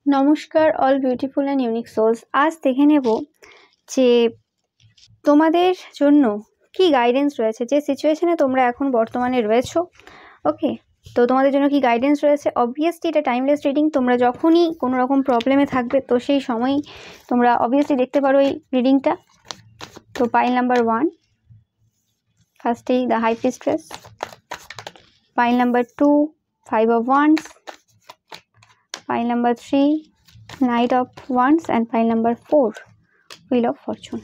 নমস্কার all beautiful and unique souls. আজ দেখে নেব যে তোমাদের জন্য কি গাইডেন্স রয়েছে, যে সিচুয়েশনে তোমরা এখন বর্তমানে রয়েছো। ওকে, তো তোমাদের জন্য কি গাইডেন্স রয়েছে। অবভিয়াসলি এটা টাইমলেস রিডিং। তোমরা যখনই কোনো রকম প্রবলেমে থাকবে তো সেই সময়ই তোমরা অবভিয়াসলি দেখতে পারো এই রিডিংটা। তো পাইল নাম্বার 1, ফার্স্টেই the high prestress. Pile number 2, 5 of Wands. Pile number 3, Knight of Wands, and pile number 4, Wheel of Fortune.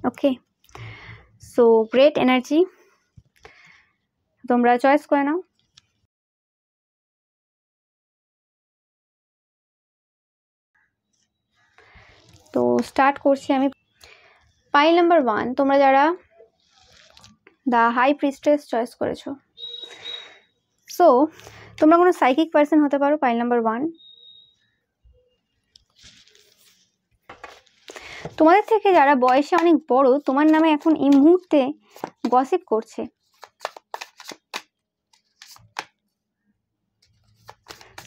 Okay, so great energy. তোমরা চয়েস করে নাও। তো স্টার্ট করছি আমি। পাইল নাম্বার 1, তোমরা যারা দ্য হাই প্রিস্ট্রেস চয়েস করেছো, so তোমরা কোনো সাইকিক পার্সন হতে পারো। পাইল নাম্বার 1, তোমাদের থেকে যারা বয়সে অনেক বড় তোমার নামে এখন এই মুহূর্তে গসিপ করছে।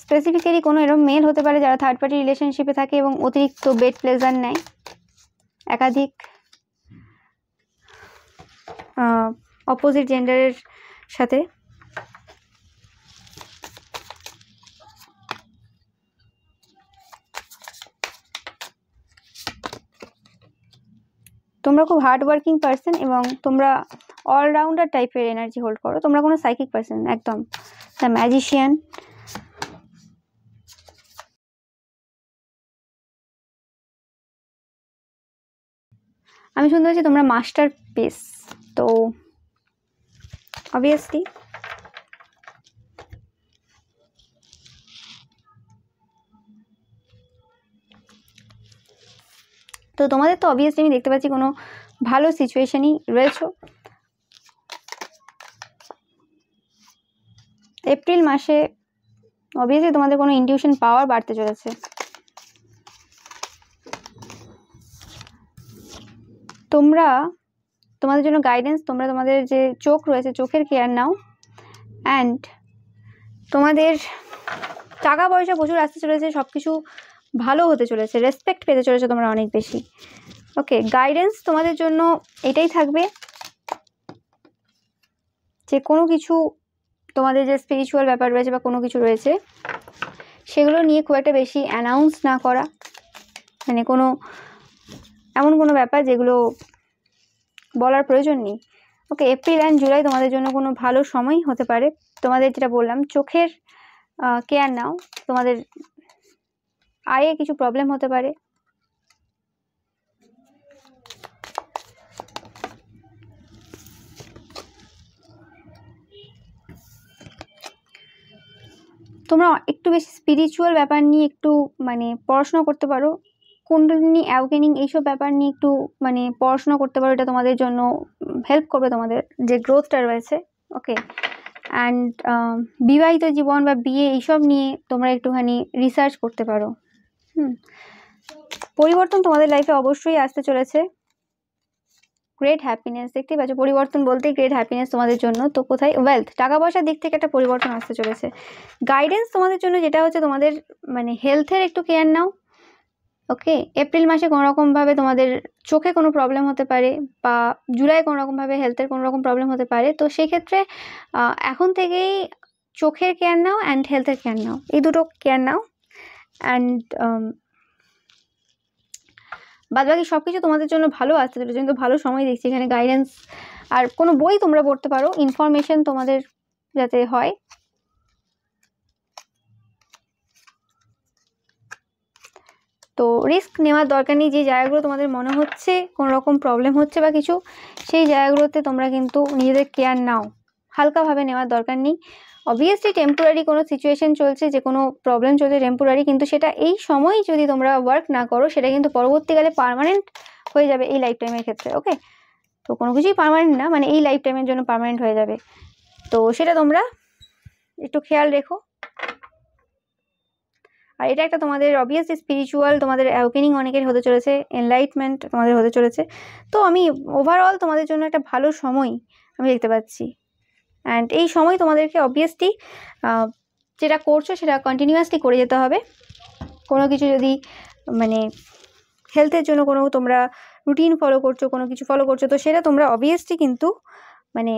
স্পেসিফিক্যালি কোনো এরকম মেল হতে পারে যারা থার্ড পার্টি রিলেশনশিপে থাকে এবং অতিরিক্ত বেড প্লেজার নেয় একাধিক অপোজিট জেন্ডারের সাথে। তোমরা খুব হার্ড ওয়ার্কিং পার্সন এবং তোমরা অলরাউন্ডার টাইপের এনার্জি হোল্ড করো। তোমরা কোনো সাইকিক পার্সন একদম। দ্য ম্যাজিশিয়ান, আমি শুনতে পাচ্ছি তোমরা মাস্টার পিস। তো অবভিয়াসলি তো তোমাদের তো অবভিয়াসলি আমি দেখতে পাচ্ছি কোনো ভালো সিচুয়েশনই রয়েছে। এপ্রিল মাসে অবভিয়াসলি তোমাদের কোনো ইনটিউশন পাওয়ার বাড়তে চলেছে। তোমাদের জন্য গাইডেন্স, তোমরা তোমাদের যে চোখ রয়েছে চোখের কেয়ার নাও। অ্যান্ড তোমাদের টাকা পয়সা প্রচুর আসতে চলেছে, সব কিছু ভালো হতে চলেছে, রেসপেক্ট পেতে চলেছে তোমরা অনেক বেশি। ওকে, গাইডেন্স তোমাদের জন্য এটাই থাকবে যে কোনো কিছু তোমাদের যে স্পিরিচুয়াল ব্যাপার রয়েছে বা কোনো কিছু রয়েছে সেগুলো নিয়ে খুব একটা বেশি অ্যানাউন্স না করা, মানে কোনো এমন কোনো ব্যাপার যেগুলো বলার প্রয়োজন নেই। ওকে, এপ্রিল অ্যান্ড জুলাই তোমাদের জন্য কোনো ভালো সময় হতে পারে। তোমাদের যেটা বললাম চোখের কেয়ার নাও, তোমাদের আয়ে কিছু প্রবলেম হতে পারে। তোমরা একটু বেশি স্পিরিচুয়াল ব্যাপার নিয়ে একটু মানে পড়াশোনা করতে পারো। কুণ্ডলিনী অ্যাওয়েকেনিং এইসব ব্যাপার নিয়ে একটু মানে পড়াশোনা করতে পারো, এটা তোমাদের জন্য হেল্প করবে তোমাদের যে গ্রোথটা রয়েছে। ওকে, অ্যান্ড বিবাহিত জীবন বা বিয়ে এইসব নিয়ে তোমরা একটুখানি রিসার্চ করতে পারো। পরিবর্তন তোমাদের লাইফে অবশ্যই আসতে চলেছে। গ্রেট হ্যাপিনেস দেখতেই পাচ্ছ, পরিবর্তন বলতেই গ্রেট হ্যাপিনেস তোমাদের জন্য। তো কোথায় ওয়েলথ, টাকা পয়সার দিক থেকে একটা পরিবর্তন আসতে চলেছে। গাইডেন্স তোমাদের জন্য যেটা হচ্ছে তোমাদের মানে হেলথের একটু কেয়ার নাও। ওকে, এপ্রিল মাসে কোনো রকমভাবে তোমাদের চোখে কোনো প্রবলেম হতে পারে বা জুলাই কোনো রকমভাবে হেলথের কোনো রকম প্রবলেম হতে পারে। তো সেক্ষেত্রে এখন থেকেই চোখের কেয়ার নাও অ্যান্ড হেলথের কেয়ার নাও, এই দুটো কেয়ার নাও। অ্যান্ড বাদ বাকি সব কিছু তোমাদের জন্য ভালো আসতে চলেছে, কিন্তু ভালো সময় দেখছি এখানে গাইডেন্স। আর কোনো বই তোমরা পড়তে পারো, ইনফরমেশন তোমাদের যাতে হয়। তো রিস্ক নেওয়ার দরকার নেই। যে জায়গাগুলো তোমাদের মনে হচ্ছে কোনো রকম প্রবলেম হচ্ছে বা কিছু, সেই জায়গাগুলোতে তোমরা কিন্তু নিজেদের কেয়ার নাও, হালকাভাবে নেওয়ার দরকার নেই। অবভিয়াসলি টেম্পোরারি কোনো সিচুয়েশন চলছে, যে কোনো প্রবলেম চলছে টেম্পোরারি, কিন্তু সেটা এই সময় যদি তোমরা ওয়ার্ক না করো সেটা কিন্তু পরবর্তীকালে পার্মানেন্ট হয়ে যাবে এই লাইফ টাইমের ক্ষেত্রে। ওকে, তো কোনো কিছুই পার্মানেন্ট না, মানে এই লাইফ টাইমের জন্য পার্মানেন্ট হয়ে যাবে। তো সেটা তোমরা একটু খেয়াল রেখো। আর এটা একটা তোমাদের অবভিয়াসলি স্পিরিচুয়াল, তোমাদের অ্যাওয়েকেনিং অনেকের হতে চলেছে, এনলাইটমেন্ট তোমাদের হতে চলেছে। তো আমি ওভারঅল তোমাদের জন্য একটা ভালো সময় আমি দেখতে পাচ্ছি। অ্যান্ড এই সময় তোমাদেরকে অবভিয়াসলি যেটা করছো সেটা কন্টিনিউয়াসলি করে যেতে হবে। কোনো কিছু যদি মানে হেলথের জন্য কোনো তোমরা রুটিন ফলো করছো, কোনো কিছু ফলো করছো, তো সেটা তোমরা অবভিয়াসলি কিন্তু মানে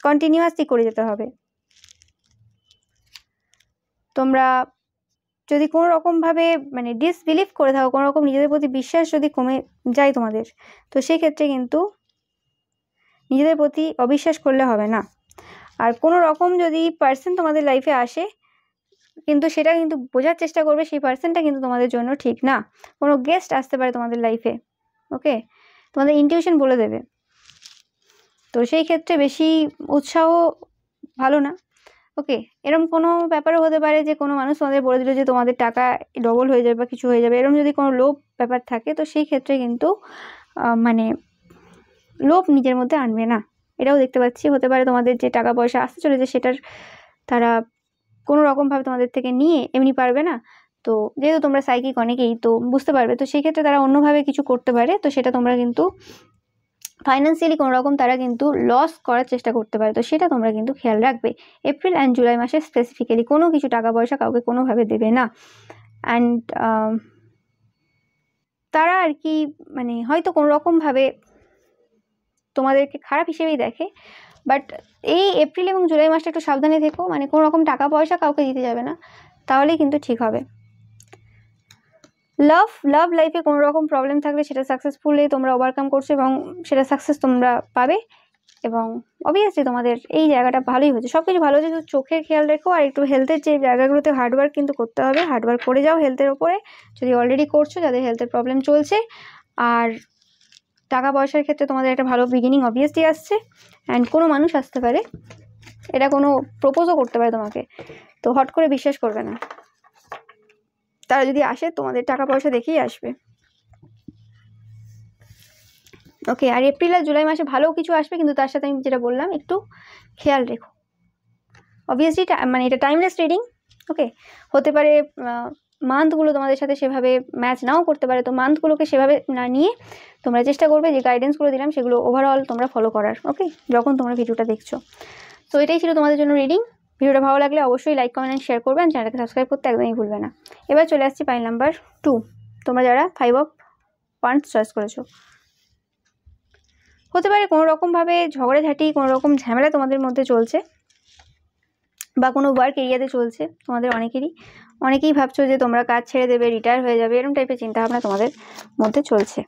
কন্টিনিউয়াসলি করে যেতে হবে। তোমরা যদি কোনো রকমভাবে মানে ডিসবিলিভ করে থাকো, কোনো রকম নিজেদের প্রতি বিশ্বাস যদি কমে যায় তোমাদের, তো সেই ক্ষেত্রে কিন্তু নিজেদের প্রতি অবিশ্বাস করলে হবে না। আর কোনো রকম যদি পার্সন তোমাদের লাইফে আসে, কিন্তু সেটা কিন্তু বোঝার চেষ্টা করবে সেই পার্সনটা কিন্তু তোমাদের জন্য ঠিক না। কোনো গেস্ট আসতে পারে তোমাদের লাইফে, ওকে, তোমাদের ইনটিউশন বলে দেবে। তো সেই ক্ষেত্রে বেশি উৎসাহ ভালো না, ওকে। এরকম কোনো ব্যাপারও হতে পারে যে কোনো মানুষ তোমাদের বলে দিল যে তোমাদের টাকা ডবল হয়ে যাবে বা কিছু হয়ে যাবে, এরকম যদি কোনো লোভ ব্যাপার থাকে, তো সেই ক্ষেত্রে কিন্তু মানে লোভ নিজের মধ্যে আনবে না। এটাও দেখতে পাচ্ছি হতে পারে তোমাদের যে টাকা পয়সা আসতে চলেছে সেটার তারা কোনো রকমভাবে তোমাদের থেকে নিয়ে এমনি পারবে না। তো যেহেতু তোমরা সাইকিক অনেকেই, তো বুঝতে পারবে, তো সেই ক্ষেত্রে তারা অন্যভাবে কিছু করতে পারে। তো সেটা তোমরা কিন্তু ফাইন্যান্সিয়ালি কোনো রকম তারা কিন্তু লস করার চেষ্টা করতে পারে, তো সেটা তোমরা কিন্তু খেয়াল রাখবে। এপ্রিল অ্যান্ড জুলাই মাসে স্পেসিফিক্যালি কোনো কিছু টাকা পয়সা কাউকে কোনোভাবে দেবে না। অ্যান্ড তারা আর কি মানে হয়তো কোনো রকমভাবে তোমাদেরকে খারাপ হিসেবেই দেখে, বাট এই এপ্রিল এবং জুলাই মাসটা একটু সাবধানে থেকো, মানে কোনো রকম টাকা পয়সা কাউকে দিতে যাবে না, তাহলেই কিন্তু ঠিক হবে। লাভ লাইফে কোনো রকম প্রবলেম থাকলে সেটা সাকসেসফুলি তোমরা ওভারকাম করছো এবং সেটা সাকসেস তোমরা পাবে। এবং অবভিয়াসলি তোমাদের এই জায়গাটা ভালোই হচ্ছে, সব কিছু ভালো হচ্ছে, শুধু চোখের খেয়াল রেখো। আর একটু হেলথের যে জায়গাগুলোতে হার্ডওয়ার্ক কিন্তু করতে হবে, হার্ডওয়ার্ক করে যাও হেলথের ওপরে, যদি অলরেডি করছো, যাদের হেলথের প্রবলেম চলছে। আর টাকা পয়সার ক্ষেত্রে তোমাদের একটা ভালো বিগিনিং অবভিয়াসলি আসছে। অ্যান্ড কোনো মানুষ আসতে পারে, এটা কোনো প্রপোজও করতে পারে তোমাকে, তো হট করে বিশ্বাস করবে না। তারা যদি আসে তোমাদের টাকা পয়সা দেখেই আসবে, ওকে। আর এপ্রিল আর জুলাই মাসে ভালো কিছু আসবে, কিন্তু তার সাথে আমি যেটা বললাম একটু খেয়াল রেখো। অবভিয়াসলি মানে এটা টাইমলেস রিডিং, ওকে। হতে পারে মান্থগুলো তোমাদের সাথে সেভাবে ম্যাচ নাও করতে পারে, তো মান্থগুলোকে সেভাবে না নিয়ে তোমরা চেষ্টা করবে যে গাইডেন্সগুলো দিলাম সেগুলো ওভারঅল তোমরা ফলো করার, ওকে, যখন তোমরা ভিডিওটা দেখছো। তো এটাই ছিল তোমাদের জন্য রিডিং। ভিডিওটা ভালো লাগলে অবশ্যই লাইক, কমেন্ট অ্যান্ড শেয়ার করবেন, চ্যানেলকে সাবস্ক্রাইব করতে একদমই ভুলবে না। এবার চলে আসছি পাইল নাম্বার 2, তোমরা যারা 5 অফ ওয়ান্ডস চয়েস করেছো। হতে পারে কোনো রকমভাবে ঝগড়াঝাটি, কোনো রকম ঝামেলা তোমাদের মধ্যে চলছে, বা কোনো ওয়ার্ক এরিয়াতে চলছে তোমাদের অনেকেই ভাবছো যে তোমরা কাজ ছেড়ে দেবে, রিটায়ার হয়ে যাবে, এরকম টাইপের চিন্তাভাবনা তোমাদের মধ্যে চলছে।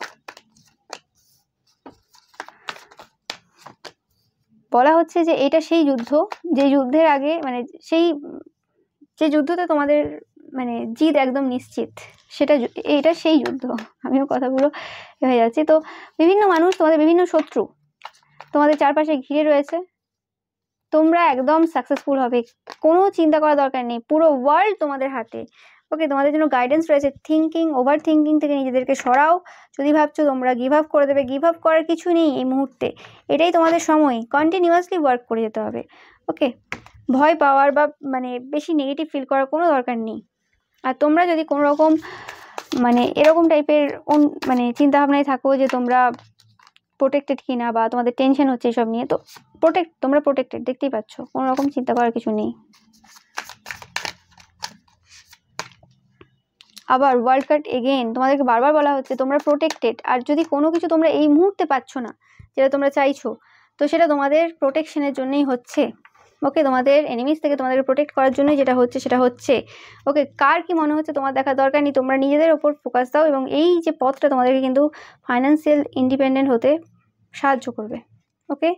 বলা হচ্ছে যে এটা সেই যুদ্ধ, যে যুদ্ধের আগে মানে যে যুদ্ধতে তোমাদের মানে জিত একদম নিশ্চিত, এটা সেই যুদ্ধ। আমিও কথাগুলো হয়ে যাচ্ছি। তো বিভিন্ন মানুষ, তোমাদের বিভিন্ন শত্রু তোমাদের চারপাশে ঘিরে রয়েছে, তোমরা একদম সাকসেসফুল হবে, কোনো চিন্তা করার দরকার নেই, পুরো ওয়ার্ল্ড তোমাদের হাতে, ওকে। তোমাদের জন্য গাইডেন্স রয়েছে। ওভার থিঙ্কিং থেকে নিজেদেরকে সরাও। যদি ভাবছো তোমরা গিভ আপ করে দেবে, গিভ আপ করার কিছু নেই এই মুহূর্তে, এটাই তোমাদের সময়, কন্টিনিউয়াসলি ওয়ার্ক করে যেতে হবে, ওকে। ভয় পাওয়ার বা মানে বেশি নেগেটিভ ফিল করার কোনো দরকার নেই। আর তোমরা যদি কোনো রকম মানে এরকম টাইপের মানে চিন্তাভাবনায় থাকো যে তোমরা প্রোটেক্টেড কিনা বা তোমাদের টেনশন হচ্ছে এসব নিয়ে, তো তোমরা প্রোটেক্টেড, দেখতেই পাচ্ছ, কোনো রকম চিন্তা করার কিছু নেই। আবার ওয়ার্ল্ড কার্ড এগেইন, তোমাদেরকে বারবার বলা হচ্ছে তোমরা প্রোটেক্টেড। আর যদি কোনো কিছু তোমরা এই মুহূর্তে পাচ্ছ না যেটা তোমরা চাইছো, তো সেটা তোমাদের প্রোটেকশনের জন্যই হচ্ছে, ওকে। তোমাদের এনিমিস থেকে তোমাদেরকে প্রোটেক্ট করার জন্যই যেটা হচ্ছে সেটা হচ্ছে, ওকে। কার কি মনে হচ্ছে তোমার দেখার দরকার নেই, তোমরা নিজেদের ওপর ফোকাস দাও, এবং এই যে পথটা তোমাদেরকে কিন্তু ফাইন্যান্সিয়াল ইন্ডিপেন্ডেন্ট হতে সাহায্য করবে, ওকে।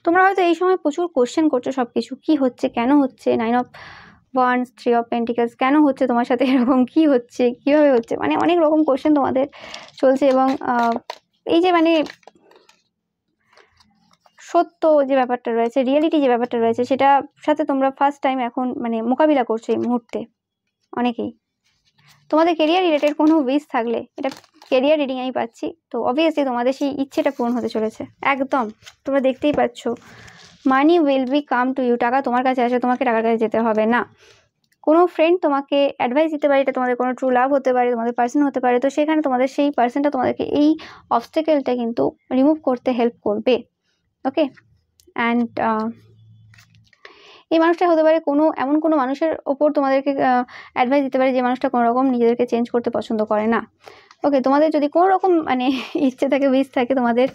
তোমরা হয়তো এই সময় প্রচুর কোশ্চেন করছো সব কিছু, কী হচ্ছে, কেন হচ্ছে, 9 অফ ওয়ান্ডস, 3 অফ পেন্টিকলস, কেন হচ্ছে তোমার সাথে এরকম, কী হচ্ছে, কীভাবে হচ্ছে, মানে অনেক রকম কোশ্চেন তোমাদের চলছে। এবং এই যে মানে সত্য যে ব্যাপারটা রয়েছে, রিয়েলিটি যে ব্যাপারটা রয়েছে, সেটা সাথে তোমরা ফার্স্ট টাইম এখন মানে মোকাবিলা করছো এই মুহূর্তে অনেকেই। তোমাদের কেরিয়ার রিলেটেড কোনো উইশ থাকলে, এটা কেরিয়ার রিডিং আমি পাচ্ছি, তো অবভিয়াসলি তোমাদের সেই ইচ্ছেটা পূরণ হতে চলেছে একদম। তোমরা দেখতেই পাচ্ছ, money will be come to you, টাকা তোমার কাছে আসে, তোমাকে টাকার কাছে যেতে হবে না। কোনো ফ্রেন্ড তোমাকে অ্যাডভাইস দিতে পারে, এটা তোমাদের কোনো ট্রু লাভ হতে পারে, তোমাদের পার্সন হতে পারে, তো সেখানে তোমাদের সেই পার্সনটা তোমাদেরকে এই অবস্টেকেলটা কিন্তু রিমুভ করতে হেল্প করবে, ওকে। অ্যান্ড এই মানুষটা হতে পারে এমন কোনো মানুষের ওপর তোমাদেরকে অ্যাডভাইস দিতে পারে যে মানুষটা কোনো রকম নিজেদেরকে চেঞ্জ করতে পছন্দ করে না। ওকে, তোমাদের যদি কোনো রকম মানে ইচ্ছে থাকে, উইশ থাকে তোমাদের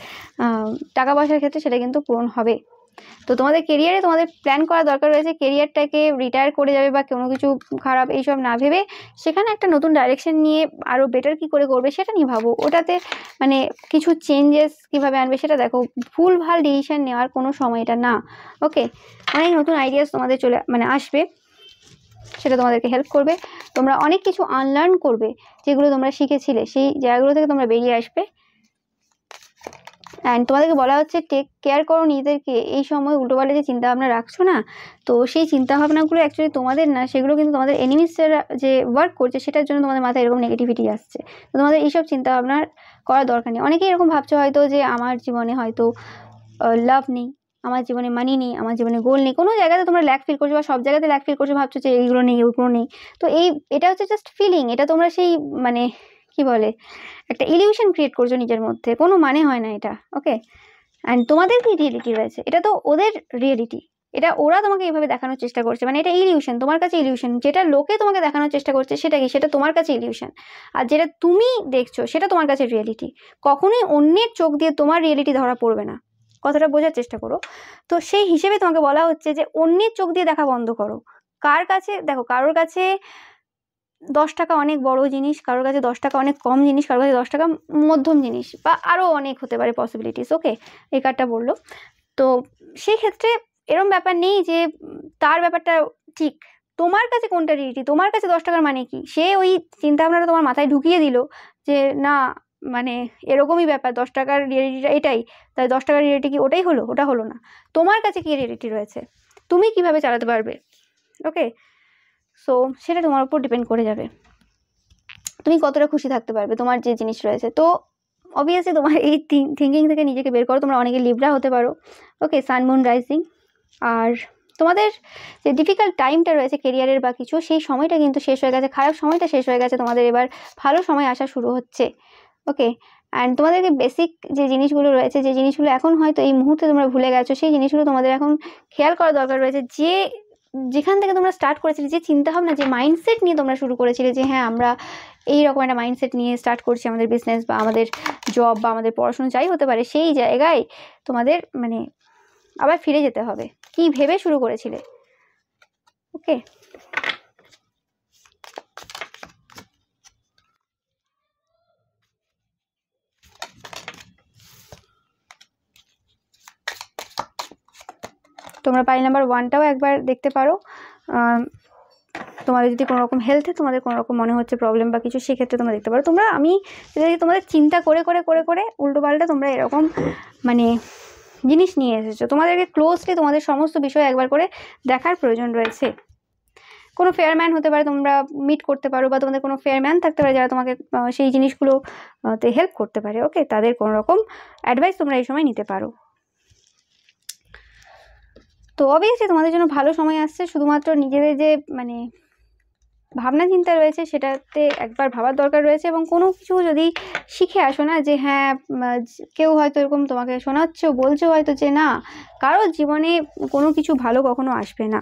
টাকা পয়সার ক্ষেত্রে, সেটা কিন্তু পূরণ হবে। তো তোমাদের কেরিয়ারে তোমাদের প্ল্যান করা দরকার রয়েছে, কেরিয়ারটাকে রিটায়ার করে যাবে বা কোনো কিছু খারাপ এইসব না ভেবে সেখানে একটা নতুন ডাইরেকশন নিয়ে আরও বেটার কী করে করবে সেটা নিয়ে ভাবো। ওটাতে মানে কিছু চেঞ্জেস কীভাবে আনবে সেটা দেখো। ভুলভাল ডিসিশন নেওয়ার কোনো সময় এটা না। ওকে, অনেক নতুন আইডিয়াস তোমাদের আসবে, সেটা তোমাদেরকে হেল্প করবে। তোমরা অনেক কিছু আনলার্ন করবে, যেগুলো তোমরা শিখেছিলে সেই জায়গাগুলো থেকে তোমরা বেরিয়ে আসবে। অ্যান্ড তোমাদেরকে বলা হচ্ছে টেক কেয়ার করো নিজেদেরকে। এই সময় উল্টোপাল্টা যে চিন্তাভাবনা রাখছো না, তো সেই চিন্তাভাবনাগুলো অ্যাকচুয়ালি তোমাদের না, সেগুলো কিন্তু তোমাদের এনিমিসরা যে ওয়ার্ক করছে সেটার জন্য তোমাদের মাথায় এরকম নেগেটিভিটি আসছে। তো তোমাদের এইসব চিন্তাভাবনা করার দরকার নেই। অনেকেই এরকম ভাবছো হয়তো যে আমার জীবনে হয়তো লাভ নেই, আমার জীবনে মানি নেই, আমার জীবনে গোল নেই, কোনো জায়গাতে তোমরা ল্যাক ফিল করছো বা সব জায়গাতে ল্যাক ফিল করছো, ভাবছো যে এইগুলো নেই ওইগুলো নেই। তো এটা হচ্ছে জাস্ট ফিলিং। এটা তোমরা সেই মানে কি বলে একটা ইলিউশন ক্রিয়েট করছো নিজের মধ্যে, কোনো মানে হয় না এটা। ওকে, অ্যান্ড তোমাদের কি রিয়েলিটি রয়েছে, এটা তো ওদের রিয়েলিটি। এটা ওরা তোমাকে এইভাবে দেখানোর চেষ্টা করছে, মানে এটা ইলিউশন, তোমার কাছে ইলিউশন। যেটা লোকে তোমাকে দেখানোর চেষ্টা করছে সেটা কি, সেটা তোমার কাছে ইলিউশন। আর যেটা তুমি দেখছো সেটা তোমার কাছে রিয়েলিটি। কখনোই অন্যের চোখ দিয়ে তোমার রিয়েলিটি ধরা পড়বে না, কথাটা বোঝার চেষ্টা করো। তো সেই হিসেবে তোমাকে বলা হচ্ছে যে অন্যের চোখ দিয়ে দেখা বন্ধ করো। কার কাছে দেখো, কারোর কাছে 10 টাকা অনেক বড় জিনিস, কারোর কাছে 10 টাকা অনেক কম জিনিস, কারোর কাছে 10 টাকা মধ্যম জিনিস, বা আরও অনেক হতে পারে পসিবিলিটিস। ওকে, এই কার্ডটা বললো। তো সেই ক্ষেত্রে এরম ব্যাপার নেই যে তার ব্যাপারটা ঠিক। তোমার কাছে কোনটা রিয়েলিটি, তোমার কাছে 10 টাকার মানে কি, সে ওই চিন্তাভাবনাটা তোমার মাথায় ঢুকিয়ে দিল যে না মানে এরকমই ব্যাপার, 10 টাকার রিয়েলিটিটা এটাই, তাই 10 টাকার রিয়েলিটি কি ওটাই হলো, ওটা হলো না। তোমার কাছে কি রিয়েলিটি রয়েছে, তুমি কিভাবে চালাতে পারবে। ওকে, সো সেটা তোমার উপর ডিপেন্ড করে যাবে, তুমি কতটা খুশি থাকতে পারবে তোমার যে জিনিস রয়েছে। তো অবভিয়াসলি তোমার এই থিঙ্কিং থেকে নিজেকে বের করো। তোমরা অনেকে লিব্রা হতে পারো। ওকে, সান মুন রাইজিং। আর তোমাদের যে ডিফিকাল্ট টাইমটা রয়েছে কেরিয়ারের বা কিছু, সেই সময়টা কিন্তু শেষ হয়ে গেছে, খারাপ সময়টা শেষ হয়ে গেছে, তোমাদের এবার ভালো সময় আসা শুরু হচ্ছে। ওকে, অ্যান্ড তোমাদেরকে বেসিক যে জিনিসগুলো রয়েছে, যে জিনিসগুলো এখন হয়তো এই মুহূর্তে তোমরা ভুলে গেছো, সেই জিনিসগুলো তোমাদের এখন খেয়াল করা দরকার রয়েছে। যেখান থেকে তোমরা স্টার্ট করেছিলে, যে চিন্তাভাবনা, যে মাইন্ডসেট নিয়ে তোমরা শুরু করেছিলে যে হ্যাঁ আমরা এইরকম একটা মাইন্ডসেট নিয়ে স্টার্ট করছি আমাদের বিজনেস বা আমাদের জব বা আমাদের পড়াশোনা যাই হতে পারে, সেই জায়গায় তোমাদের মানে আবার ফিরে যেতে হবে। কি ভেবে শুরু করেছিলে। ওকে, তোমরা পাইল নাম্বার 1টাও একবার দেখতে পারো। তোমাদের যদি কোনো রকম হেলথে তোমাদের কোনো রকম মনে হচ্ছে প্রবলেম বা কিছু, সেক্ষেত্রে তোমরা দেখতে পারো। আমি যদি তোমাদের চিন্তা করে করে করে করে উল্টো পাল্টা তোমরা এরকম মানে জিনিস নিয়ে এসেছো, তোমাদেরকে ক্লোজলি তোমাদের সমস্ত বিষয় একবার করে দেখার প্রয়োজন রয়েছে। কোনো ফেয়ারম্যান হতে পারে, তোমরা মিট করতে পারো, বা তোমাদের কোনো ফেয়ারম্যান থাকতে পারে যারা তোমাকে সেই জিনিসগুলোতে হেল্প করতে পারে। ওকে, তাদের কোনো রকম অ্যাডভাইস তোমরা এই সময় নিতে পারো। তো অবভিয়াসলি তোমাদের জন্য ভালো সময় আসছে, শুধুমাত্র নিজেদের যে মানে ভাবনা চিন্তা রয়েছে সেটাতে একবার ভাবার দরকার রয়েছে। এবং কোনো কিছু যদি শিখে আসো না, যে হ্যাঁ কেউ হয়তো এরকম তোমাকে শোনাচ্ছেও, বলছো হয়তো যে না কারোর জীবনে কোনো কিছু ভালো কখনো আসবে না,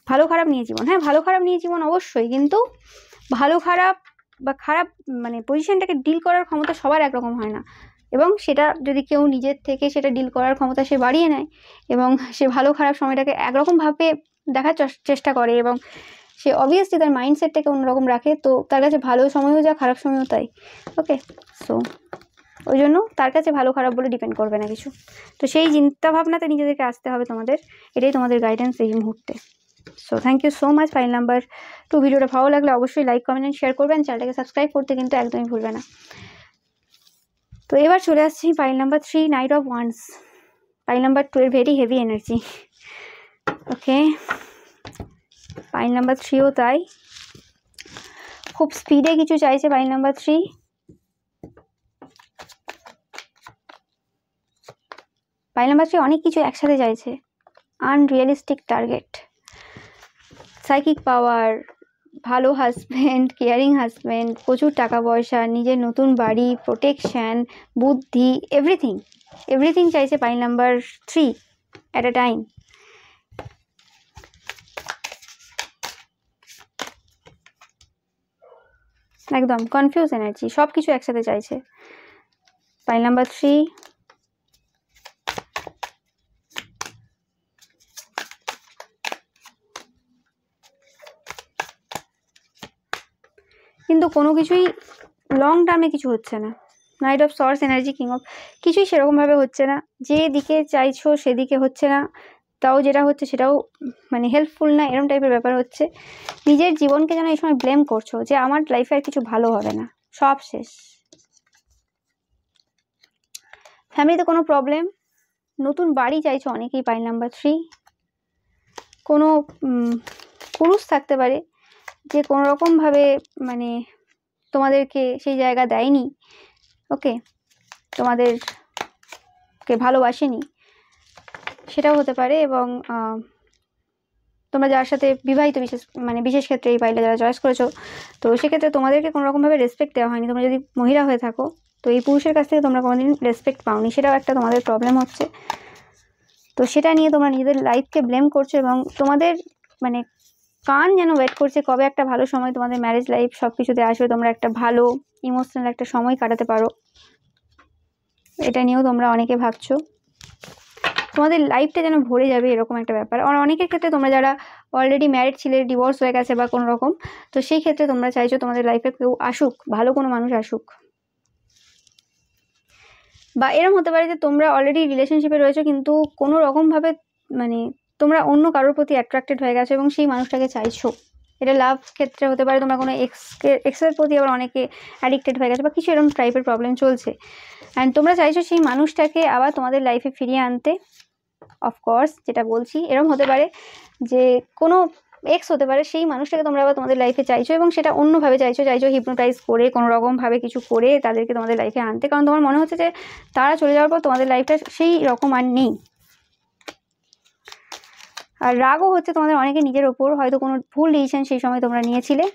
ভালো খারাপ নিয়ে জীবন। হ্যাঁ, ভালো খারাপ নিয়ে জীবন অবশ্যই, কিন্তু ভালো খারাপ বা খারাপ মানে পজিশনটাকে ডিল করার ক্ষমতা সবার একরকম হয় না। এবং সেটা যদি কেউ নিজের থেকে সেটা ডিল করার ক্ষমতা সে বাড়িয়ে নেয় এবং সে ভালো খারাপ সময়টাকে একরকমভাবে দেখার চেষ্টা করে, এবং সে অবভিয়াসলি তার মাইন্ডসেটটাকে অন্যরকম রাখে, তো তার কাছে ভালো সময়ও যা, খারাপ সময়ও তাই। ওকে, সো ওই জন্য তার কাছে ভালো খারাপ বলে ডিপেন্ড করবে না কিছু। তো সেই চিন্তাভাবনাতে নিজেদেরকে আসতে হবে তোমাদের, এটাই তোমাদের গাইডেন্স এই মুহূর্তে। So thank you so much. File number 2 ভিডিওটা ভালো লাগলে অবশ্যই লাইক, কমেন্ট অ্যান্ড শেয়ার করবেন। চ্যানেলটাকে সাবস্ক্রাইব করতে কিন্তু একদমই ভুলবে না। তো এবার চলে আসছি file number 3, night of wands. File number 2 এর ভেরি হেভি এনার্জি। ওকে, ফাইল নাম্বার 3ও তাই, খুব স্পিডে কিছু চাইছে ফাইল নাম্বার 3। ফাইল নাম্বার 3 অনেক কিছু একসাথে চাইছে। আনরিয়েলিস্টিক টার্গেট, সাইকিক পাওয়ার, ভালো হাজব্যান্ড, কেয়ারিং হাজব্যান্ড, প্রচুর টাকা পয়সা, নিজের নতুন বাড়ি, প্রোটেকশন, বুদ্ধি, এভরিথিং চাইছে file number 3 at a time. একদম কনফিউজ এনার্জি, সব কিছু একসাথে চাইছে পাইল নাম্বার 3। কিন্তু কোনো কিছুই লং টার্মে কিছু হচ্ছে না। Night of source energy, king of, কিছুই সেরকমভাবে হচ্ছে না। যে দিকে চাইছো সেদিকে হচ্ছে না, তাও যেটা হচ্ছে সেটাও মানে হেল্পফুল না, এরকম টাইপের ব্যাপার হচ্ছে। নিজের জীবনকে যেন এই সময় ব্লেম করছো যে আমার লাইফে আর কিছু ভালো হবে না, সব শেষ। ফ্যামিলিতে কোনো প্রবলেম, নতুন বাড়ি চাইছো অনেকেই পাইল নাম্বার 3। কোনো পুরুষ থাকতে পারে যে কোনো রকমভাবে মানে তোমাদেরকে সেই জায়গা দেয়নি, ওকে, তোমাদেরকে ভালোবাসেনি, সেটাও হতে পারে। এবং তোমরা যার সাথে বিবাহিত, বিশেষ ক্ষেত্রে এই পাইলে যারা চয়েস করেছো, তো সেক্ষেত্রে তোমাদেরকে কোনো রকমভাবে রেসপেক্ট দেওয়া হয়নি। তোমরা যদি মহিলা হয়ে থাকো তো এই পুরুষের কাছ থেকে তোমরা কোনোদিন রেসপেক্ট পাওনি, সেটাও একটা তোমাদের প্রবলেম হচ্ছে। তো সেটা নিয়ে তোমরা নিজেদের লাইফকে ব্লেম করছো এবং তোমাদের মানে কান যেন ওয়েট করছে কবে একটা ভালো সময় তোমাদের ম্যারেজ লাইফ সব কিছুতে আসবে, তোমরা একটা ভালো ইমোশনাল একটা সময় কাটাতে পারো। এটা নিয়েও তোমরা অনেকে ভাবছো, তোমাদের লাইফটা যেন ভরে যাবে এরকম একটা ব্যাপার। আর অনেকের ক্ষেত্রে তোমরা যারা অলরেডি ম্যারিড ছিলে, ডিভোর্স হয়ে গেছে বা কোনো রকম, তো সেই ক্ষেত্রে তোমরা চাইছো তোমাদের লাইফে কেউ আসুক, ভালো কোনো মানুষ আসুক। বা এরকম হতে পারে যে তোমরা অলরেডি রিলেশনশিপে রয়েছো কিন্তু কোনো রকমভাবে মানে তোমরা অন্য কারোর প্রতি অ্যাট্রাক্টেড হয়ে গেছো এবং সেই মানুষটাকে চাইছো। এটা লাভ ক্ষেত্রে হতে পারে, তোমরা কোনো এক্সের প্রতি আবার অনেকে অ্যাডিক্টেড হয়ে গেছে বা কিছু এরকম টাইপের প্রবলেম চলছে, অ্যান্ড তোমরা চাইছো সেই মানুষটাকে আবার তোমাদের লাইফে ফিরিয়ে আনতে। অফকোর্স যেটা বলছি এরকম হতে পারে যে কোনো এক্স হতে পারে, সেই মানুষটাকে তোমরা আবার তোমাদের লাইফে চাইছো এবং সেটা অন্যভাবে চাইছো হিপনোটাইজ করে, কোনো রকমভাবে কিছু করে তাদেরকে তোমাদের লাইফে আনতে, কারণ তোমার মনে হচ্ছে যে তারা চলে যাওয়ার পর তোমাদের লাইফটা সেই রকম আর নেই। আর রাগও হচ্ছে তোমাদের অনেকে নিজের ওপর, হয়তো কোনো ভুল ডিসিশন সেই সময় তোমরা নিয়েছিলে।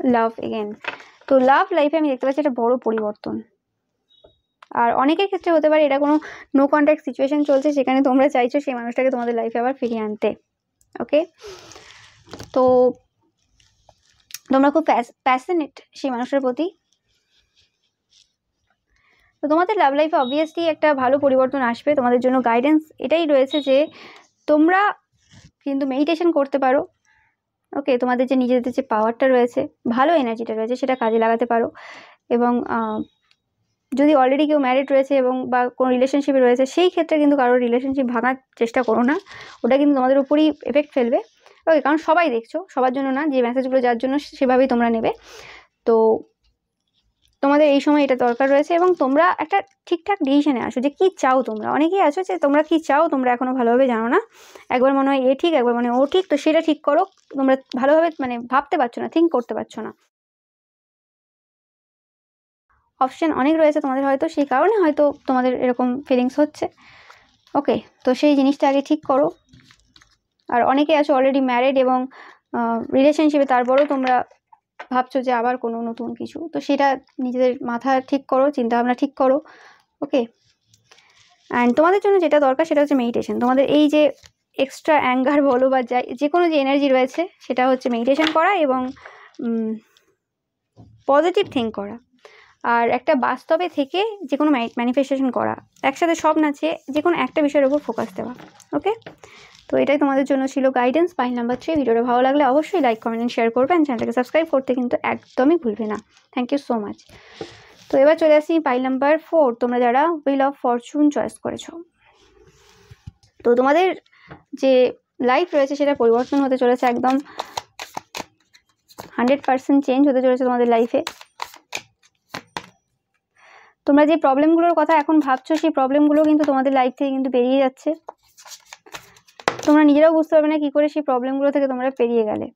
লাভ এগেন, তো লাভ লাইফে আমি দেখতে পাচ্ছি একটা বড় পরিবর্তন। আর অনেকের ক্ষেত্রে হতে পারে এটা কোনো নো কন্ট্যাক্ট সিচুয়েশন চলছে, সেখানে তোমরা চাইছো সেই মানুষটাকে তোমাদের লাইফে আবার ফিরিয়ে আনতে। ওকে, তো তোমরা খুব প্যাশনেট সেই মানুষের প্রতি। তো তোমাদের লাভ লাইফে অবভিয়াসলি একটা ভালো পরিবর্তন আসবে। তোমাদের জন্য গাইডেন্স এটাই রয়েছে যে তোমরা কিন্তু মেডিটেশন করতে পারো। ওকে, তোমাদের যে নিজেদের যে পাওয়ারটা রয়েছে, ভালো এনার্জিটা রয়েছে, সেটা কাজে লাগাতে পারো। এবং যদি অলরেডি কেউ ম্যারিড রয়েছে এবং বা কোনো রিলেশনশিপে রয়েছে, সেই ক্ষেত্রে কিন্তু কারোর রিলেশনশিপ ভাঙার চেষ্টা করো না, ওটা কিন্তু তোমাদের উপরই এফেক্ট ফেলবে। ওকে, কারণ সবাই দেখছো, সবার জন্য না, যে মেসেজগুলো যার জন্য সেভাবেই তোমরা নেবে। তো তোমাদের এই সময় এটা দরকার রয়েছে এবং তোমরা একটা ঠিকঠাক ডিসিশনে আসো যে কী চাও। তোমরা অনেকেই আছো যে তোমরা কী চাও তোমরা এখনও ভালোভাবে জানো না, একবার মনে হয় এ ঠিক, একবার মনে হয় ও ঠিক, তো সেটা ঠিক করো। তোমরা ভালোভাবে ভাবতে পারছো না, থিঙ্ক করতে পারছো না। অপশন অনেক রয়েছে তোমাদের, হয়তো সেই কারণে হয়তো তোমাদের এরকম ফিলিংস হচ্ছে। ওকে, তো সেই জিনিসটা আগে ঠিক করো। আর অনেকে আছো অলরেডি ম্যারিড এবং রিলেশনশিপে, তারপরেও তোমরা ভাবছো যে আবার কোনো নতুন কিছু, তো সেটা নিজেদের মাথা ঠিক করো, চিন্তাভাবনা ঠিক করো। ওকে, অ্যান্ড তোমাদের জন্য যেটা দরকার সেটা হচ্ছে মেডিটেশন। তোমাদের এই যে এক্সট্রা অ্যাঙ্গার বলো বা যে কোনো যে এনার্জি রয়েছে, সেটা হচ্ছে মেডিটেশন করা এবং পজিটিভ থিঙ্ক করা, আর একটা বাস্তবে থেকে যে কোনো ম্যানিফেস্টেশন করা, একসাথে সব নাচে যে কোনো একটা বিষয়ের উপর ফোকাস দেওয়া। ওকে, তো এটাই তোমাদের জন্য ছিল গাইডেন্স পাইল নাম্বার 3। ভিডিওটা ভালো লাগলে অবশ্যই লাইক, কমেন্ট এন্ড শেয়ার করবে, অ্যান্ড চ্যানেলটাকে সাবস্ক্রাইব করতে কিন্তু একদমই ভুলবে না। Thank you so much. তো এবার চলে আসি পাইল নাম্বার 4, তোমরা যারা হুইল অফ ফরচুন চয়েস করেছো। তো তোমাদের যে লাইফ রয়েছে সেটা পরিবর্তন হতে চলেছে, একদম 100% চেঞ্জ হতে চলেছে তোমাদের লাইফে। তোমরা যে প্রবলেমগুলোর কথা এখন ভাবছো, সেই প্রবলেমগুলো কিন্তু তোমাদের লাইফ থেকে কিন্তু পেরিয়ে যাচ্ছে। তোমরা নিজেরাও বুঝতে পারবে না কি করে সেই প্রবলেমগুলো থেকে তোমরা পেরিয়ে গেলে।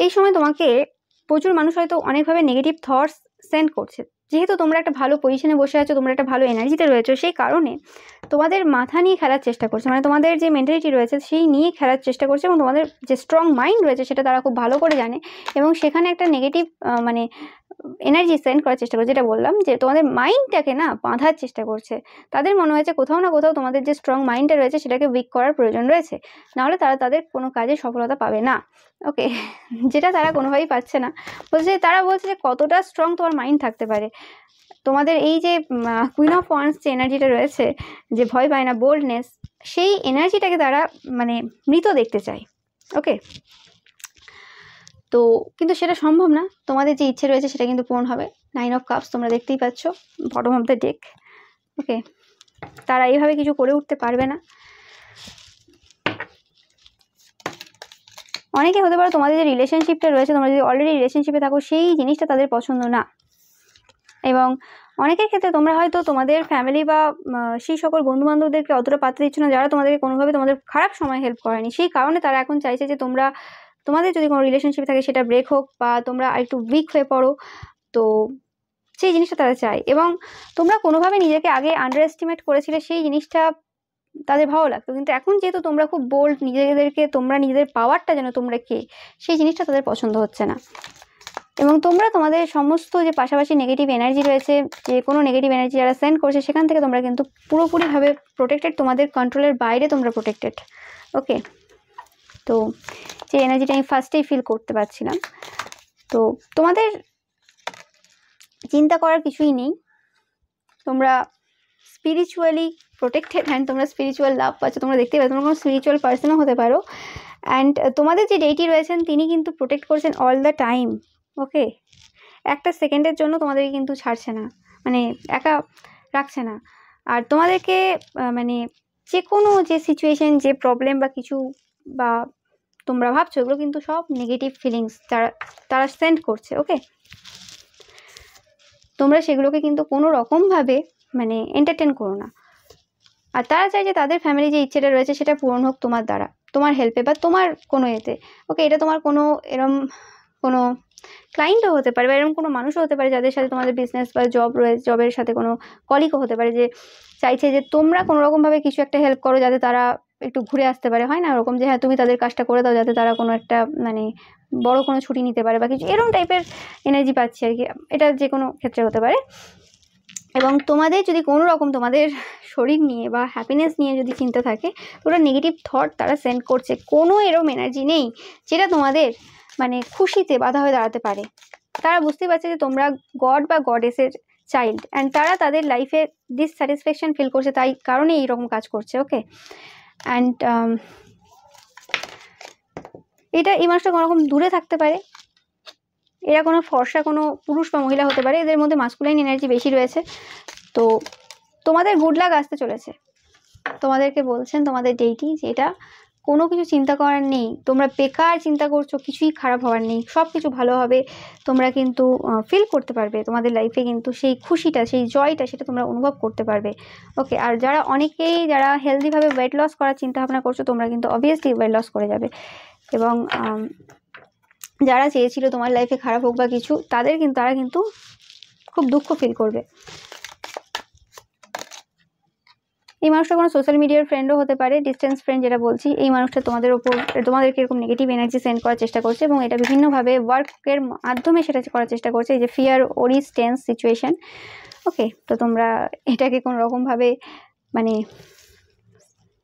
এই সময় তোমাকে প্রচুর মানুষ হয়তো অনেকভাবে নেগেটিভ থটস সেন্ড করছে। যেহেতু তোমরা একটা ভালো পজিশনে বসে আছো, তোমরা একটা ভালো এনার্জিতে রয়েছো, সেই কারণে তোমাদের মাথা নিয়ে খেলার চেষ্টা করছে, মানে তোমাদের যে মেন্টালিটি রয়েছে সেই নিয়ে খেলার চেষ্টা করছে, এবং তোমাদের যে স্ট্রং মাইন্ড রয়েছে সেটা তারা খুব ভালো করে জানে, এবং সেখানে একটা নেগেটিভ মানে এনার্জি সেন্ড করার চেষ্টা করছে। যেটা বললাম যে তোমাদের মাইন্ডটাকে না বাঁধার চেষ্টা করছে। তাদের মনে হয়েছে কোথাও না কোথাও তোমাদের যে স্ট্রং মাইন্ডটা রয়েছে সেটাকে উইক করার প্রয়োজন রয়েছে, নাহলে তারা তাদের কোনো কাজে সফলতা পাবে না। ওকে, যেটা তারা কোনোভাবেই পাচ্ছে না। তারা বলছে যে কতটা স্ট্রং তোমার মাইন্ড থাকতে পারে। তোমাদের এই যে কুইন অফ ওয়ান্স যে এনার্জিটা রয়েছে, যে ভয় পায় না, বোল্ডনেস, সেই এনার্জিটাকে তারা মানে মৃত দেখতে চায়। ওকে, তো কিন্তু সেটা সম্ভব না। তোমাদের যে ইচ্ছে রয়েছে সেটা কিন্তু পূরণ হবে। 9 অফ কাপস তোমরা দেখতেই পাচ্ছ বটম অফ দ্য ডেক। ওকে, তারা এইভাবে কিছু করে উঠতে পারবে না। অনেকে হতে পারে তোমাদের যে রিলেশনশিপটা রয়েছে, তোমরা যদি অলরেডি রিলেশনশিপে থাকো, সেই জিনিসটা তাদের পছন্দ না। এবং অনেকের ক্ষেত্রে তোমরা হয়তো তোমাদের ফ্যামিলি বা সেই সকল বন্ধুবান্ধবদেরকে অতটা পাত্তা দিচ্ছ না যারা তোমাদেরকে কোনোভাবে তোমাদের খারাপ সময় হেল্প করেনি। সেই কারণে তারা এখন চাইছে যে তোমাদের যদি কোনো রিলেশনশিপ থাকে সেটা ব্রেক হোক, বা তোমরা একটু উইক হয়ে পড়ো। তো সেই জিনিসটা তারা চায়, এবং তোমরা কোনোভাবে নিজেকে আগে আন্ডার এস্টিমেট করেছিলে, সেই জিনিসটা তাদের ভালো লাগতো। কিন্তু এখন যেহেতু তোমরা খুব বোল্ড, তোমরা নিজেদের পাওয়ারটা যেন তোমরা কে, সেই জিনিসটা তাদের পছন্দ হচ্ছে না। এবং তোমরা তোমাদের সমস্ত যে পাশাপাশি নেগেটিভ এনার্জি রয়েছে, যে কোনো নেগেটিভ এনার্জি যারা সেন্ড করছে, সেখান থেকে তোমরা কিন্তু পুরোপুরিভাবে প্রোটেক্টেড, তোমাদের কন্ট্রোলের বাইরে তোমরা প্রোটেক্টেড। ওকে, তো যে এনার্জিটা আমি ফার্স্টেই ফিল করতে পারছিলাম, তো তোমাদের চিন্তা করার কিছুই নেই। তোমরা স্পিরিচুয়ালি প্রোটেক্টেড, অ্যান্ড তোমরা স্পিরিচুয়াল লাভ পাচ্ছ। তোমরা দেখতেই পাচ্ছ, তোমরা কোনো স্পিরিচুয়াল পার্সনও হতে পারো। অ্যান্ড তোমাদের যে ডেইটি রয়েছেন তিনি কিন্তু প্রোটেক্ট করছেন অল দ্য টাইম। ওকে, একটা সেকেন্ডের জন্য তোমাদেরকে কিন্তু ছাড়ছে না, মানে একা রাখছে না। আর তোমাদেরকে মানে যে কোনো যে সিচুয়েশন, যে প্রবলেম বা কিছু, বা তোমরা ভাবছো, এগুলো কিন্তু সব নেগেটিভ ফিলিংস তারা সেন্ড করছে। ওকে, তোমরা সেগুলোকে কিন্তু কোনো রকমভাবে মানে এন্টারটেন করো না। আর তারা চায় যে তাদের ফ্যামিলি যে ইচ্ছেটা রয়েছে সেটা পূরণ হোক তোমার দ্বারা, তোমার হেল্পে বা তোমার কোনো এতে। ওকে, এটা তোমার কোনো এরম কোনো ক্লায়েন্টও হতে পারে, বা এরকম কোনো মানুষও হতে পারে যাদের সাথে তোমাদের বিজনেস বা জব রয়েছে, জবের সাথে কোনো কলিগও হতে পারে, যে চাইছে যে তোমরা কোনো রকমভাবে কিছু একটা হেল্প করো যাতে তারা একটু ঘুরে আসতে পারে। হয় না ওরকম, যে হ্যাঁ তুমি তাদের কাজটা করে দাও যাতে তারা কোনো একটা মানে বড় কোনো ছুটি নিতে পারে বা কিছু, এরকম টাইপের এনার্জি পাচ্ছি আর কি। এটা যে কোনো ক্ষেত্রে হতে পারে। এবং তোমাদের যদি কোনো রকম তোমাদের শরীর নিয়ে বা হ্যাপিনেস নিয়ে যদি চিন্তা থাকে, তো ওটা নেগেটিভ থট তারা সেন্ড করছে। কোনো এরকম এনার্জি নেই যেটা তোমাদের মানে খুশিতে বাধা হয়ে দাঁড়াতে পারে। তারা বুঝতে পারছে যে তোমরা গড বা গডেসের চাইল্ড, অ্যান্ড তারা তাদের লাইফে ডিসস্যাটিসফ্যাকশন ফিল করছে, তাই কারণে এইরকম কাজ করছে। ওকে, অ্যান্ড এই মানুষটা কোনো রকম দূরে থাকতে পারে। এরা কোনো ফর্সা কোনো পুরুষ বা মহিলা হতে পারে, এদের মধ্যে মাস্কুলাইন এনার্জি বেশি রয়েছে। তো তোমাদের গুড লাক আসতে চলেছে। তোমাদেরকে বলছেন তোমাদের ডেইটি যে এটা কোনো কিছু চিন্তা করার নেই, তোমরা বেকার চিন্তা করছো, কিছুই খারাপ হওয়ার নেই, সব কিছু ভালো হবে। তোমরা কিন্তু ফিল করতে পারবে তোমাদের লাইফে কিন্তু সেই খুশিটা, সেই জয়টা, সেটা তোমরা অনুভব করতে পারবে। ওকে, আর যারা হেলদিভাবে ওয়েট লস করার চিন্তা ভাবনা করছো, তোমরা কিন্তু অবভিয়াসলি ওয়েট লস করে যাবে। এবং যারা চেয়েছিল তোমার লাইফে খারাপ হোক বা কিছু, তারা কিন্তু খুব দুঃখ ফিল করবে। এই মানুষটা কোনো সোশ্যাল মিডিয়ার ফ্রেন্ডও হতে পারে, ডিস্টেন্স ফ্রেন্ড যেটা বলছি। এই মানুষটা তোমাদেরকে এরকম নেগেটিভ এনার্জি সেন্ড করার চেষ্টা করছে, এবং এটা বিভিন্নভাবে ওয়ার্কের মাধ্যমে সেটা করার চেষ্টা করছে। এই যে ফিয়ার, ওরিস, টেন্স সিচুয়েশন। ওকে, তো তোমরা এটাকে কোনো রকমভাবে মানে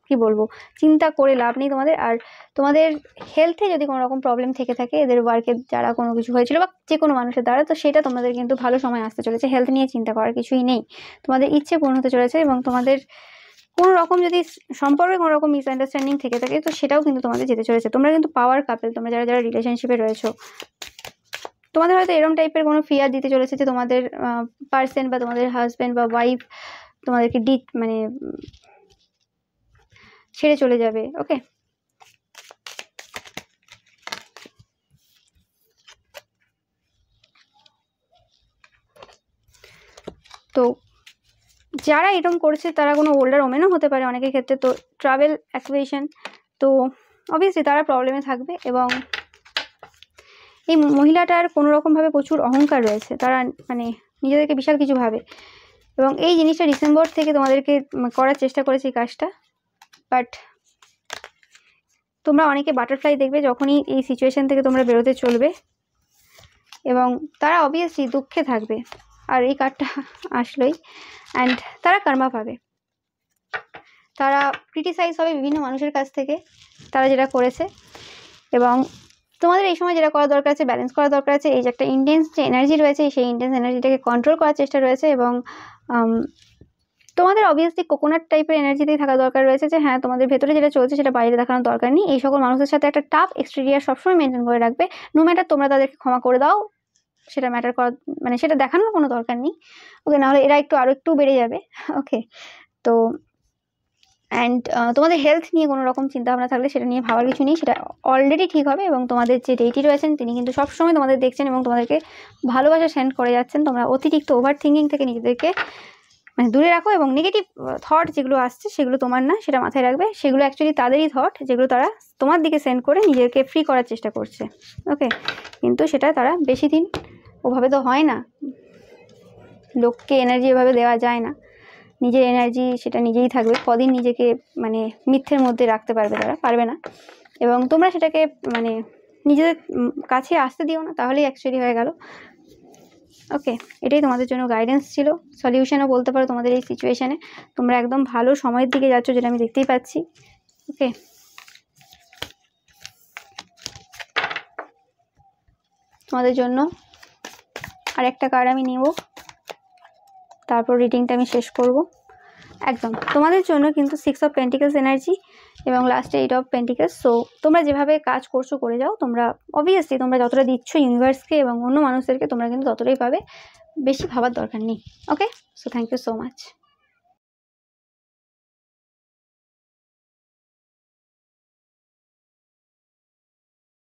কি বলবো, চিন্তা করে লাভ নেই তোমাদের। আর তোমাদের হেলথে যদি কোনো রকম প্রবলেম থেকে থাকে, এদের ওয়ার্কে যারা কোনো কিছু হয়েছিল বা যে কোনো মানুষের দ্বারা, তো সেটা তোমাদের কিন্তু ভালো সময় আসতে চলেছে। হেলথ নিয়ে চিন্তা করার কিছুই নেই, তোমাদের ইচ্ছে পূর্ণ হতে চলেছে। এবং তোমাদের কোনো রকম যদি সম্পর্কে কোনো রকম মিসআন্ডারস্ট্যান্ডিং থেকে থাকে, তো সেটাও কিন্তু তোমাদের যেতে চলেছে। তোমরা কিন্তু পাওয়ার কাপেল, তোমরা যারা যারা রিলেশনশিপে রয়েছো। তোমাদের হয়তো এরকম টাইপের কোনো ফিয়ার দিতে চলেছে যে তোমাদের পার্সন বা তোমাদের হাজব্যান্ড বা ওয়াইফ তোমাদেরকে মানে ছেড়ে চলে যাবে। ওকে, তো যারা এরকম করছে তারা কোনো ওল্ডার ওমেনও হতে পারে অনেকের ক্ষেত্রে। তো ট্রাভেল অ্যাকুয়েশন, তো অবভিয়াসলি তারা প্রবলেমে থাকবে। এবং এই মহিলাটার কোনো রকমভাবে প্রচুর অহংকার রয়েছে, তারা মানে নিজেদেরকে বিশাল কিছু ভাবে, এবং এই জিনিসটা ডিসেম্বর থেকে তোমাদেরকে করার চেষ্টা করেছে এই কাজটা। বাট তোমরা অনেকে বাটারফ্লাই দেখবে যখনই এই সিচুয়েশন থেকে তোমরা বেরোতে চলবে, এবং তারা অবভিয়াসলি দুঃখে থাকবে, আর এই কার্ডটা আসলোই। অ্যান্ড তারা কর্মা পাবে, তারা ক্রিটিসাইজ হবে বিভিন্ন মানুষের কাছ থেকে তারা যেটা করেছে। এবং তোমাদের এই সময় যেটা করা দরকার আছে, ব্যালেন্স করা দরকার আছে, এই যে একটা ইন্টেন্স যে এনার্জি রয়েছে সেই ইন্টেন্স এনার্জিটাকে কন্ট্রোল করার চেষ্টা রয়েছে। এবং তোমাদের অবভিয়াসলি কোকোনাট টাইপের এনার্জিতেই থাকা দরকার রয়েছে, যে হ্যাঁ তোমাদের ভেতরে যেটা চলছে সেটা বাইরে দেখানোর দরকার নেই। এই সকল মানুষের সাথে একটা টাফ এক্সটেরিয়ার সবসময় মেনটেন করে রাখবে, নো ম্যাটার তোমরা তাদেরকে ক্ষমা করে দাও, সেটা ম্যাটার করা মানে সেটা দেখানোর কোনো দরকার নেই। ওকে, নাহলে এরা আরও একটু বেড়ে যাবে। ওকে, তো অ্যান্ড তোমাদের হেলথ নিয়ে কোনো রকম চিন্তাভাবনা থাকলে সেটা নিয়ে ভাবার কিছু নেই, সেটা অলরেডি ঠিক হবে। এবং তোমাদের যে ডেইটি রয়েছেন তিনি কিন্তু সবসময় তোমাদের দেখছেন এবং তোমাদেরকে ভালোবাসা সেন্ড করে যাচ্ছেন। তোমরা অতিরিক্ত ওভার থিঙ্কিং থেকে নিজেদেরকে মানে দূরে রাখো, এবং নেগেটিভ থট যেগুলো আসছে সেগুলো তোমার না, সেটা মাথায় রাখবে। সেগুলো অ্যাকচুয়ালি তাদেরই থট, যেগুলো তারা তোমার দিকে সেন্ড করে নিজেকে ফ্রি করার চেষ্টা করছে। ওকে, কিন্তু সেটা তারা বেশি দিন ওভাবে তো হয় না, লোককে এনার্জি এভাবে দেওয়া যায় না। নিজের এনার্জি সেটা নিজেই থাকবে, কদিন নিজেকে মানে মিথ্যের মধ্যে রাখতে পারবে, তারা পারবে না। এবং তোমরা সেটাকে মানে নিজেদের কাছে আসতে দিও না, তাহলেই অ্যাকচুয়ালি হয়ে গেল। ওকে, এটাই তোমাদের জন্য গাইডেন্স ছিল, সলিউশনও বলতে পারো তোমাদের এই সিচুয়েশানে। তোমরা একদম ভালো সময়ের দিকে যাচ্ছ, যেটা আমি দেখতেই পাচ্ছি। ওকে, তোমাদের জন্য আরেকটা কার্ড আমি নিব, তারপর রিডিংটা আমি শেষ করব। একদম তোমাদের জন্য কিন্তু 6 অফ পেন্টিকলস এনার্জি এবং লাস্টে 8 অফ পেন্টিকলস। সো তোমরা যেভাবে কাজ করছো করে যাও, তোমরা অবভিয়াসলি তোমরা যতটা দিচ্ছ ইউনিভার্সকে এবং অন্য মানুষদেরকে তোমরা কিন্তু ততটাই পাবে, বেশি ভাবার দরকার নেই। Okay, so thank you so much.